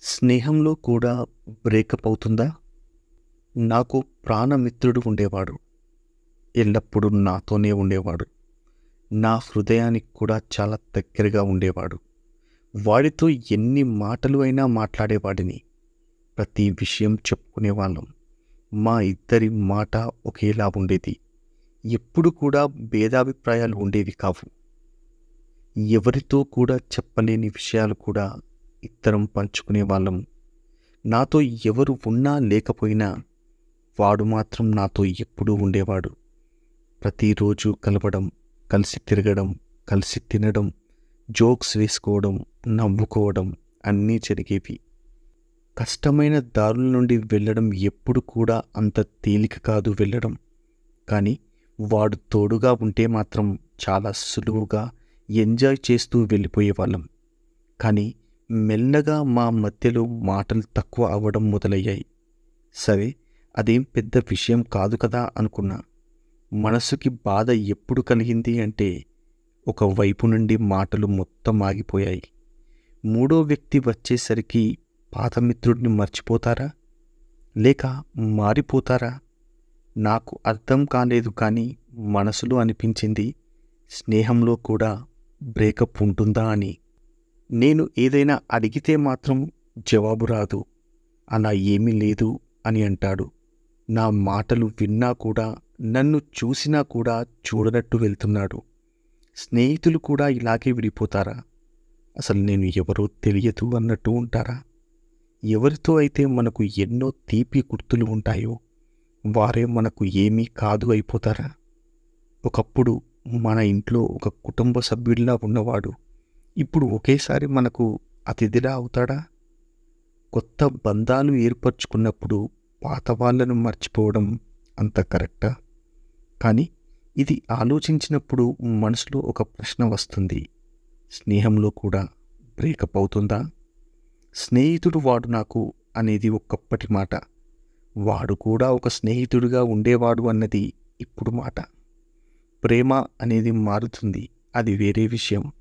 స్నేహంలో కూడా బ్రేకప్ అవుతుందా? నాకు ప్రాణమిత్రుడు ఉండేవాడు. ఎల్లప్పుడూ నాతోనే ఉండేవాడు. నా హృదయానికి కూడా చాలా దగ్గరగా ఉండేవాడు. వాడితో ఎన్ని మాటలు అయినా మాట్లాడేవాడిని. ప్రతి విషయం చెప్పుకునేవాళ్ళం. మా ఇద్దరి మాట ఒకేలా ఉండేది. ఎప్పుడు కూడా భేదాభిప్రాయాలు ఉండేవి కావు. ఎవరితో కూడా చెప్పలేని విషయాలు కూడా ఇద్దరం పంచుకునేవాళ్ళం. నాతో ఎవరు ఉన్నా లేకపోయినా వాడు మాత్రం నాతో ఎప్పుడూ ఉండేవాడు. ప్రతిరోజు కలవడం, కలిసి తిరగడం, కలిసి తినడం, జోక్స్ వేసుకోవడం, నవ్వుకోవడం అన్నీ జరిగేవి. కష్టమైన దారుల నుండి వెళ్ళడం ఎప్పుడు కూడా అంత తేలిక కాదు వెళ్ళడం. కానీ వాడు తోడుగా ఉంటే మాత్రం చాలా సులువుగా ఎంజాయ్ చేస్తూ వెళ్ళిపోయేవాళ్ళం. కానీ మెల్లగా మా మధ్యలో మాటలు తక్కువ అవ్వడం మొదలయ్యాయి. సరే, అదేం పెద్ద విషయం కాదు కదా అనుకున్నా. మనసుకి బాధ ఎప్పుడు కలిగింది అంటే ఒక వైపు నుండి మాటలు మొత్తం ఆగిపోయాయి. మూడో వ్యక్తి వచ్చేసరికి పాత మిత్రుడిని మర్చిపోతారా? లేక మారిపోతారా? నాకు అర్థం కాలేదు. కానీ మనసులో అనిపించింది, స్నేహంలో కూడా బ్రేకప్ ఉంటుందా అని. నేను ఏదైనా అడిగితే మాత్రం జవాబు రాదు. అలా ఏమీ లేదు అని అంటాడు. నా మాటలు విన్నా కూడా, నన్ను చూసినా కూడా చూడనట్టు వెళ్తున్నాడు. స్నేహితులు కూడా ఇలాగే విడిపోతారా? అసలు నేను ఎవరో తెలియదు అన్నట్టు ఉంటారా? ఎవరితో అయితే మనకు ఎన్నో తీపి గుర్తులు ఉంటాయో వారే మనకు ఏమీ కాదు అయిపోతారా? ఒకప్పుడు మన ఇంట్లో ఒక కుటుంబ సభ్యుడిలా ఉన్నవాడు ఇప్పుడు ఒకేసారి మనకు అతిథిలా అవుతాడా? కొత్త బంధాలు ఏర్పరచుకున్నప్పుడు పాత వాళ్ళను మర్చిపోవడం అంత కరెక్టా? కానీ ఇది ఆలోచించినప్పుడు మనసులో ఒక ప్రశ్న వస్తుంది. స్నేహంలో కూడా బ్రేకప్ అవుతుందా? స్నేహితుడు వాడు నాకు అనేది ఒకప్పటి మాట. వాడు కూడా ఒక స్నేహితుడిగా ఉండేవాడు అన్నది ఇప్పుడు మాట. ప్రేమ అనేది మారుతుంది, అది వేరే విషయం.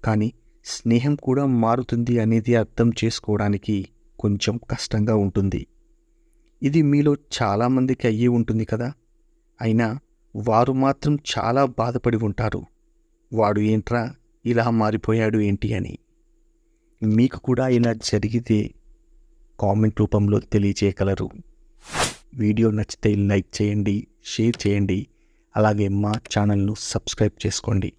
కానీ స్నేహం కూడా మారుతుంది అనేది అర్థం చేసుకోవడానికి కొంచెం కష్టంగా ఉంటుంది. ఇది మీలో చాలామందికి అయ్యి ఉంటుంది కదా. అయినా వారు మాత్రం చాలా బాధపడి ఉంటారు. వాడు ఏంట్రా ఇలా మారిపోయాడు ఏంటి అని. మీకు కూడా ఇలా జరిగితే కామెంట్ రూపంలో తెలియచేయగలరు. వీడియో నచ్చితే లైక్ చేయండి, షేర్ చేయండి. అలాగే మా ఛానల్ను సబ్స్క్రైబ్ చేసుకోండి.